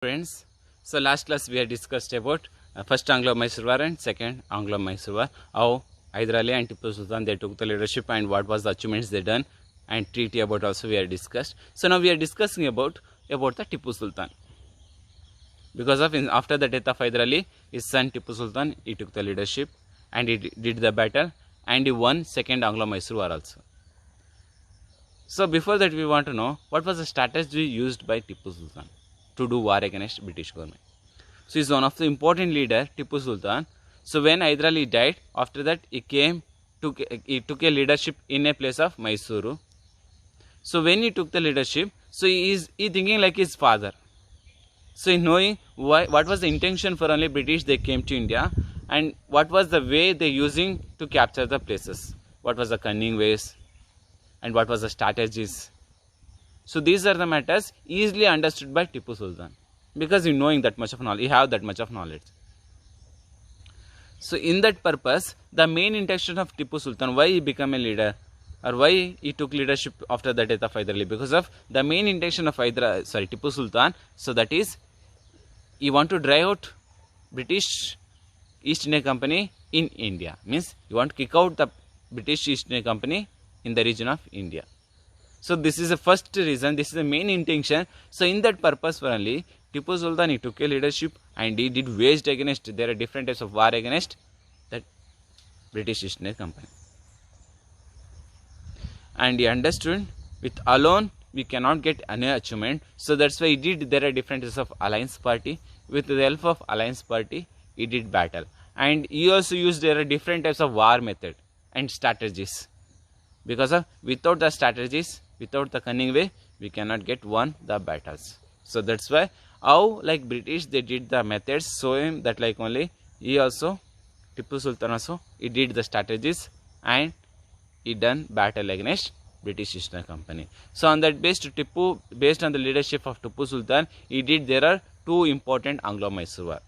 friends. So last class we had discussed about first Anglo-Mysore War and second Anglo-Mysore War. How Hyder Ali and Tipu Sultan they took the leadership and what was the achievements they done, and treaty about also we had discussed. So now we are discussing about the Tipu Sultan. Because of after the death of Hyder Ali, his son Tipu Sultan, he took the leadership and he did the battle and he won second Anglo-Mysore War also. So before that we want to know what was the strategy used by Tipu Sultan to do war against British government. So he is one of the important leader, Tipu Sultan. So when Hyder Ali died, after that he took a leadership in a place of Mysuru. So when he took the leadership, so he thinking like his father. So knowing what was the intention for only British they came to India and what was the way they using to capture the places, what was the cunning ways and what was the strategies. So these are the matters easily understood by Tipu Sultan because he knowing that much of knowledge, he have that much of knowledge. So in that purpose, the main intention of Tipu Sultan, why he became a leader or why he took leadership after the death of Hyder Ali, because of the main intention of Tipu Sultan, so that is he want to drive out British East India Company in India. Means you want to kick out the British East India Company in the region of India. So this is the first reason, this is the main intention. So in that purpose for only Tipu Sultan he took a leadership and he did waged against, there are different types of war against that British East India Company. And he understood with alone we cannot get any achievement. So that's why he did, there are different types of alliance party. With the help of alliance party, he did battle. And he also used, there are different types of war method and strategies. Because of without the strategies, without the cunning way, we cannot get won the battles. So that's why how like British they did the methods, so him that like only he also, Tipu Sultan also, he did the strategies and he done battle against British East India Company. So on that based on the leadership of Tipu Sultan, he did, there are two important Anglo-Mysore War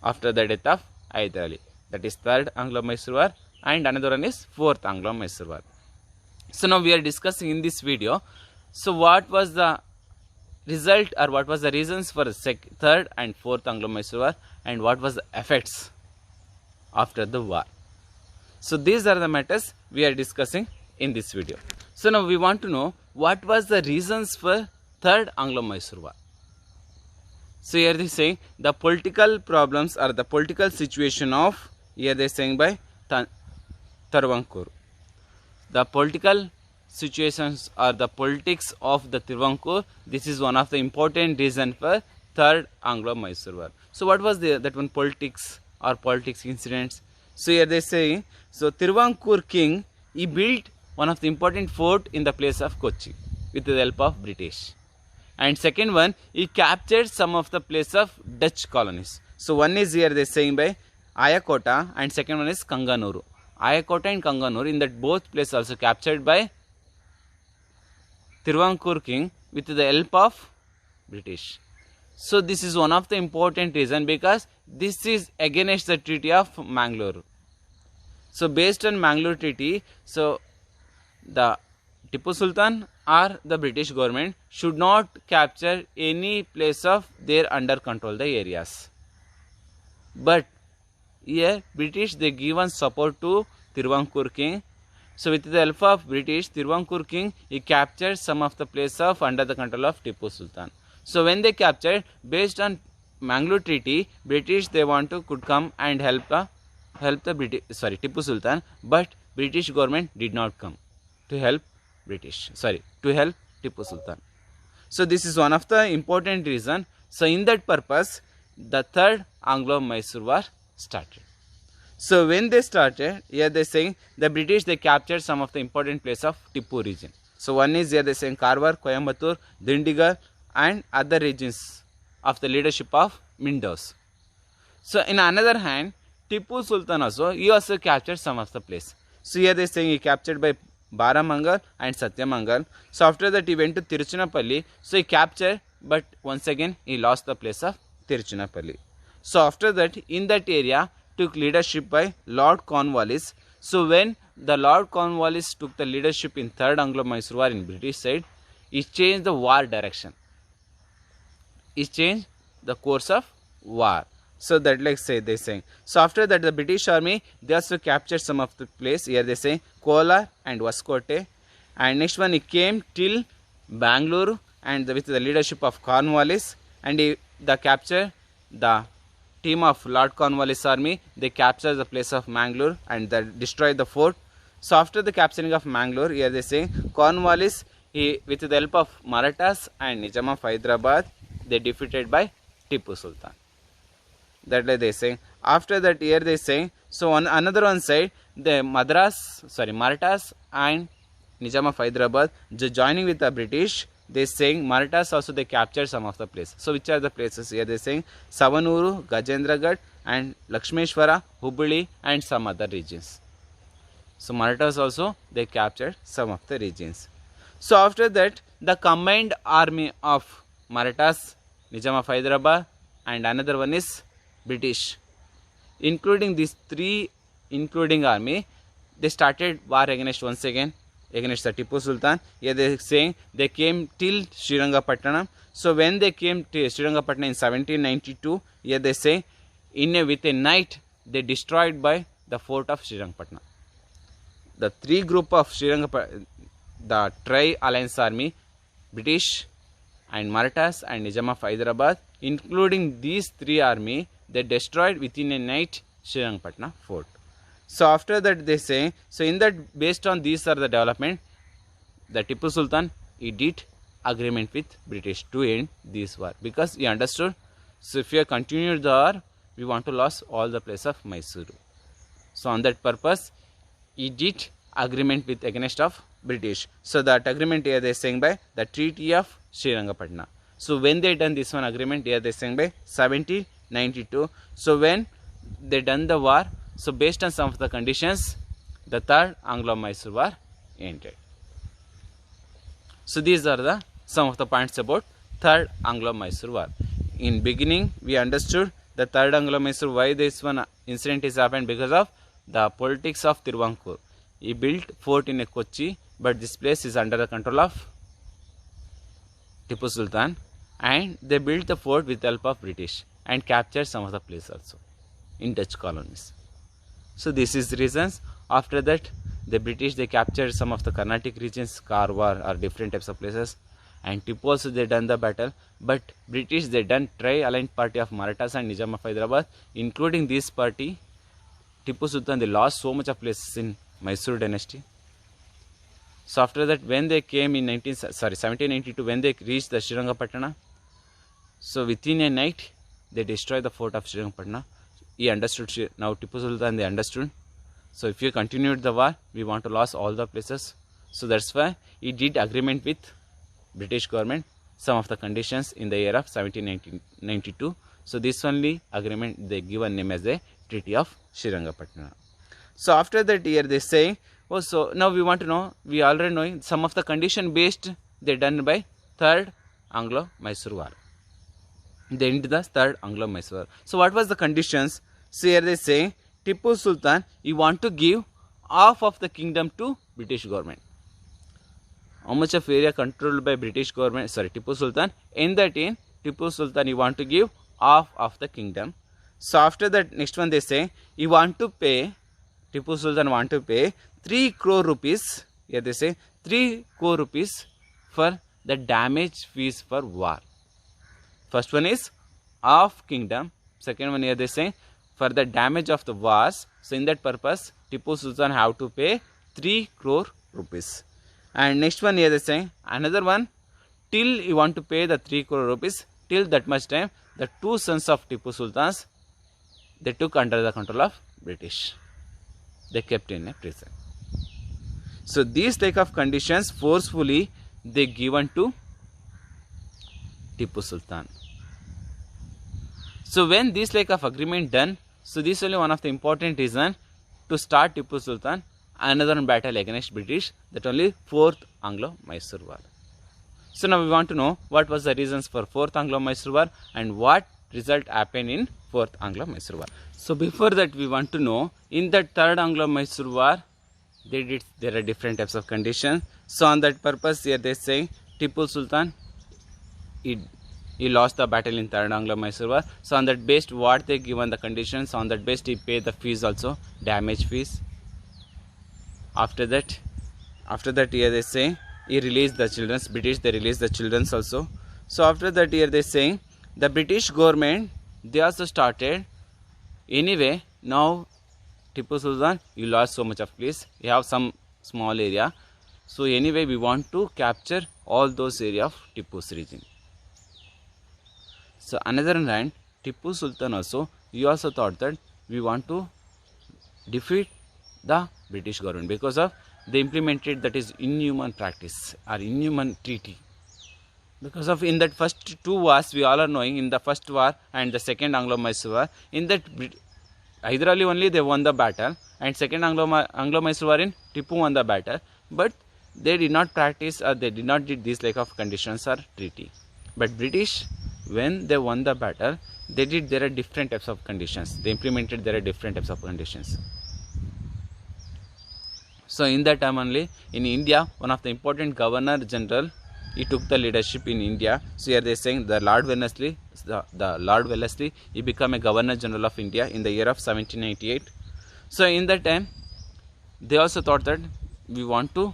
after the death of Hyder Ali. That is third Anglo-Mysore War and another one is fourth Anglo-Mysore War. So now we are discussing in this video, so what was the result or what was the reasons for the third and fourth Anglo-Mysore War and what was the effects after the war. So these are the matters we are discussing in this video. So now we want to know what was the reasons for third Anglo-Mysore War. So here they are saying the political problems or the political situation of, here they are saying by Travancore. The political situations or the politics of the Travancore, this is one of the important reason for third Anglo-Mysore War. So what was that one politics or politics incidents? So here they say, so Travancore king, he built one of the important fort in the place of Kochi with the help of British. And second one, he captured some of the place of Dutch colonies. So one is here they are saying by Ayakota and second one is Kanganuru. Ayakota and Kanganuru, in that both places also captured by Travancore king with the help of British. So this is one of the important reason because this is against the Treaty of Mangalore. So based on Mangalore Treaty, so the Tipu Sultan or the British government should not capture any place of their under control the areas. But here British they given support to Travancore king. So with the help of British, Travancore king he captured some of the place of under the control of Tipu Sultan. So when they captured, based on Mangalore Treaty, British they want to could come and help the Tipu Sultan, but British government did not come to help Tipu Sultan. So this is one of the important reason. So in that purpose, the third Anglo-Mysore War started. So when they started, here they are saying the British they captured some of the important places of Tipu region. So one is here they are saying Karwar, Coimbatore, Dindigal and other regions of the leadership of Mindos. So in another hand, Tipu Sultan also, he also captured some of the place. So here they are saying he captured by Baramangal and Satyamangal. So after that he went to Tiruchinappalli. So he captured, but once again he lost the place of Tiruchinappalli. So after that, in that area took leadership by Lord Cornwallis. So when the Lord Cornwallis took the leadership in third Anglo-Mysore War in British side, he changed the war direction. He changed the course of war. So that like say they saying. So after that the British army they also captured some of the place. Here they say Kolar and Vaskote, and next one it came till Bangalore and with the leadership of Cornwallis, and the capture the team of Lord Cornwallis army, they captured the place of Mangalore and they destroyed the fort. So after the capturing of Mangalore, here they say Cornwallis, with the help of Marathas and Nizam of Hyderabad, they defeated by Tipu Sultan. That like they say. After that, here they say, so on another one side, the Marathas and Nizam of Hyderabad joining with the British. They saying Marathas also they captured some of the places. So which are the places here? They saying Savanuru, Gajendragad and Lakshmeshwara, Hubli and some other regions. So Marathas also they captured some of the regions. So after that the combined army of Marathas, Nizam of Hyderabad and another one is British, including these three army, they started war once again against the Tipu Sultan. Here they saying they came till Srirangapatnam. So when they came to Srirangapatnam in 1792, here they say with a night they destroyed by the fort of Srirangapatnam. The three group of Srirangapatnam, the Tri-Alliance army, British and Marathas and Nizam of Hyderabad, including these three army, they destroyed within a night Srirangapatnam fort. So after that they say, so in that based on these are the development, the Tipu Sultan he did agreement with British to end this war, because he understood, so if you continue the war, we want to lose all the place of Mysuru. So on that purpose, he did agreement with against of British. So that agreement here they are saying by the Treaty of Srirangapatnam. So when they done this one agreement, here they are saying by 1792. So when they done the war, so based on some of the conditions, the third Anglo-Mysore war ended. So these are the some of the points about third Anglo-Mysore war. In beginning, we understood the third Anglo-Mysore, why this one incident is happened, because of the politics of Tiruvankur. He built fort in a Kochi, but this place is under the control of Tipu Sultan, and they built the fort with the help of British and captured some of the place also in Dutch colonies. So this is the reasons. After that, the British they captured some of the Carnatic regions, Karwar or different types of places, and Tipu also they done the battle, but British they done tri-aligned party of Marathas and Nizam of Hyderabad, including this party. Tipu Sultan they lost so much of places in Mysore dynasty. So after that, when they came in 1792, when they reached the Srirangapatnam, so within a night they destroyed the fort of Srirangapatnam. He understood, now Tipu Sultan they understood, so if you continued the war, we want to lose all the places. So that's why he did agreement with British government, some of the conditions in the year of 1792. So this only agreement they given name as the Treaty of Srirangapatnam. So after that year they say, oh, so now we want to know, we already know some of the condition based they done by third Anglo-Mysore war. They ended the third Anglo-Mysore war. So what was the conditions? So here they say Tipu Sultan he want to give half of the kingdom to British government. How much of area controlled by British government? Tipu Sultan. In that Tipu Sultan he want to give half of the kingdom. So after that, next one they say he want to pay, Tipu Sultan want to pay 3 crore rupees. Here they say 3 crore rupees for the damage fees for war. First one is half kingdom. Second one here they say for the damage of the wars. So in that purpose, Tipu Sultan have to pay 3 crore rupees. And next one here they say another one, till you want to pay the 3 crore rupees, till that much time the two sons of Tipu Sultans they took under the control of British. They kept in a prison. So these type of conditions forcefully they given to Tipu Sultan. So when this like of agreement done, so this is only one of the important reason to start Tipu Sultan another battle against British, that only 4th Anglo-Mysore war. So now we want to know what was the reasons for 4th Anglo-Mysore war and what result happened in 4th Anglo-Mysore war. So before that we want to know, in that 3rd Anglo-Mysore war there are different types of conditions. So on that purpose here they say Tipu Sultan he he lost the battle in Third Anglo-Mysore War. So on that based, what they given the conditions, on that based he paid the fees also, damage fees. After that here they say he released the children. British, they released the children also. So after that here they saying the British government, they also started, anyway now Tipu Sultan, you lost so much of place, you have some small area, so anyway we want to capture all those area of Tipu's region. So another hand, Tipu Sultan also, he also thought that we want to defeat the British government because of they implemented that is inhuman practice or inhuman treaty. Because of in that first two wars, we all are knowing, in the first war and the second Anglo-Mysore War, in that Hyderali only they won the battle, and second Anglo-Mysore War in Tipu won the battle, but they did not practice or they did not did these like of conditions or treaty. But British, when they won the battle, they did, there are different types of conditions, they implemented, there are different types of conditions. So in that time only, in India, one of the important governor general, he took the leadership in India. So here they are saying the Lord Wellesley, the Lord Wellesley, he became a governor general of India in the year of 1798. So in that time, they also thought that we want to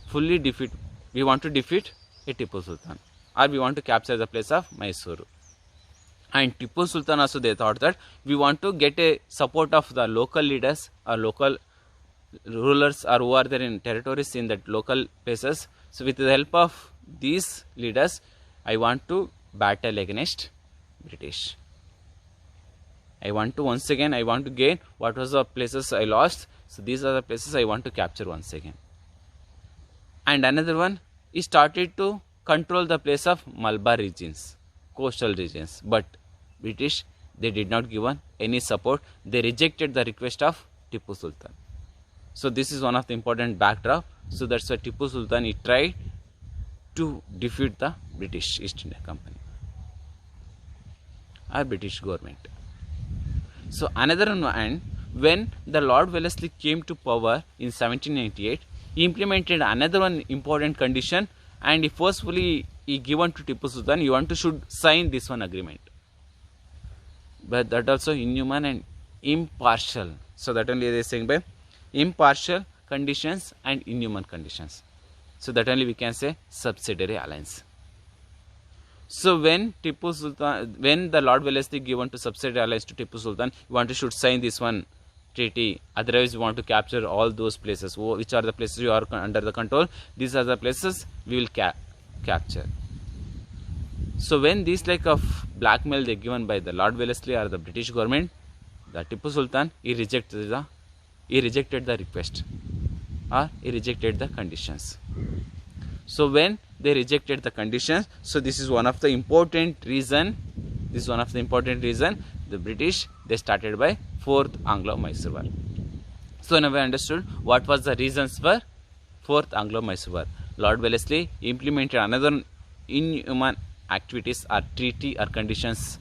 fully defeat, we want to defeat a Tipu Sultan, or we want to capture the place of Mysuru. And Tipu Sultan also, they thought that we want to get a support of the local leaders or local rulers or who are there in territories in that local places. So with the help of these leaders, I want to battle against British. I want to once again, I want to gain what was the places I lost. So these are the places I want to capture once again. And another one, he started to control the place of Malabar regions, coastal regions. But British, they did not give any support. They rejected the request of Tipu Sultan. So this is one of the important backdrop. So that's why Tipu Sultan, he tried to defeat the British East India Company or British government. So another one, when the Lord Wellesley came to power in 1798, he implemented another one important condition, and he forcefully he given to Tipu Sultan, you want to should sign this one agreement. But that also inhuman and impartial. So that only they are saying by impartial conditions and inhuman conditions. So that only we can say subsidiary alliance. So when Tipu Sultan, when the Lord Wellesley given to subsidiary alliance to Tipu Sultan, you want to should sign this one treaty, otherwise you want to capture all those places, which are the places you are under the control, these are the places we will capture. So when these like of blackmail they given by the Lord Wellesley or the British government, the Tipu Sultan, he rejected the request or he rejected the conditions. So when they rejected the conditions, so this is one of the important reason, the British, they started by 4th Anglo-Mysore War. So now we understood what was the reasons for 4th Anglo-Mysore War. Lord Wellesley implemented another inhuman activities or treaty or conditions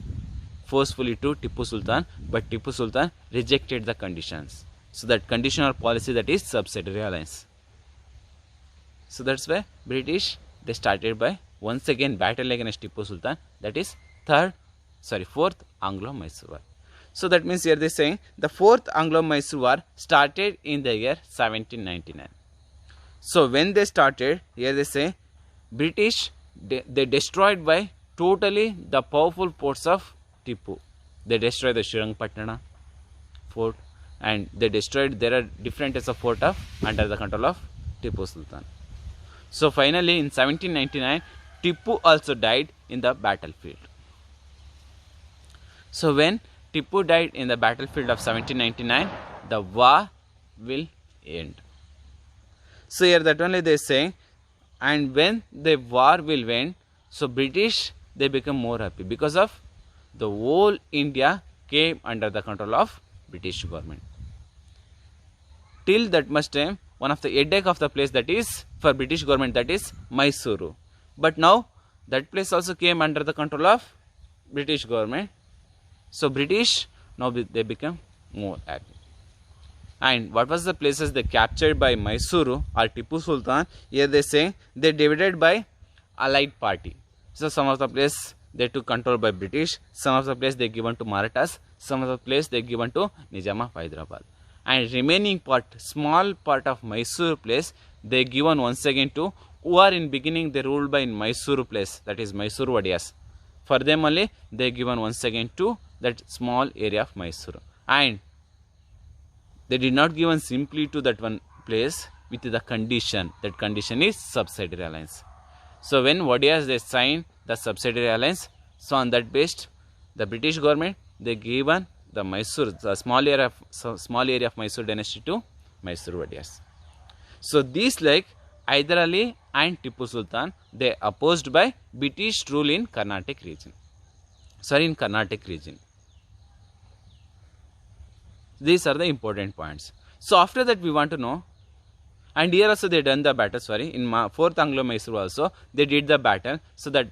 forcefully to Tipu Sultan, but Tipu Sultan rejected the conditions. So that conditional policy, that is subsidiary alliance. So that's why British, they started by once again battle against Tipu Sultan, that is 4th Anglo-Mysore War. So that means here they are saying the 4th Anglo-Mysore War started in the year 1799. So when they started, here they say British, they destroyed by totally the powerful forts of Tipu. They destroyed the Srirangapatna fort, and they destroyed, there are different types of fort of under the control of Tipu Sultan. So finally in 1799, Tipu also died in the battlefield. So when Tipu died in the battlefield of 1799, the war will end. So here that only they say, and when the war will end, so British, they become more happy because of the whole India came under the control of British government. Till that much time, one of the headache of the place, that is for British government, that is Mysuru. But now that place also came under the control of British government. So British, now they become more happy. And what was the places they captured by Mysuru or Tipu Sultan? Here they say they divided by allied party. So some of the place they took control by British. Some of the place they given to Marathas. Some of the place they given to Nizam of Hyderabad. And remaining part, small part of Mysore place, they given once again to who are in beginning they ruled by in Mysore place, that is Mysore Vadiyas. For them only they given once again to that small area of Mysore. And they did not given simply to that one place with the condition, that condition is subsidiary alliance. So when Vadiyas they signed the subsidiary alliance, so on that based the British government they given the Mysore, the small area of Mysore dynasty to Mysore Vadiyas. So these like Hyder Ali and Tipu Sultan, they opposed by British rule in Carnatic region. In Carnatic region. These are the important points. So after that we want to know, and here also they done the battle, in 4th Anglo-Mysore also they did the battle, so that,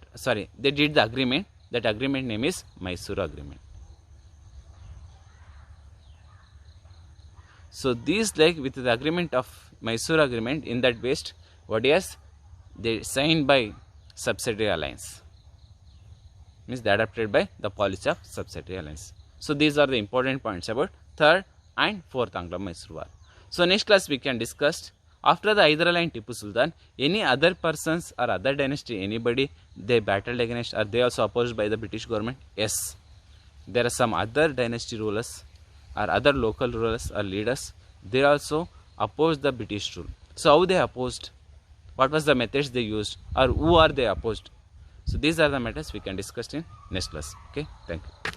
they did the agreement, that agreement name is Mysore Agreement. So these like with the agreement of Mysore Agreement, in that based, Vadiyas, they signed by subsidiary alliance. Means they adopted by the policy of subsidiary alliance. So these are the important points about 3rd and 4th Anglo-Mysore War. So next class we can discuss, after the Hyder Ali and Tipu Sultan, any other persons or other dynasty, anybody they battled against, or they also opposed by the British government? Yes. There are some other dynasty rulers or other local rulers or leaders, they also opposed the British rule. So how they opposed? What was the methods they used, or who are they opposed? So these are the matters we can discuss in next class. Okay, thank you.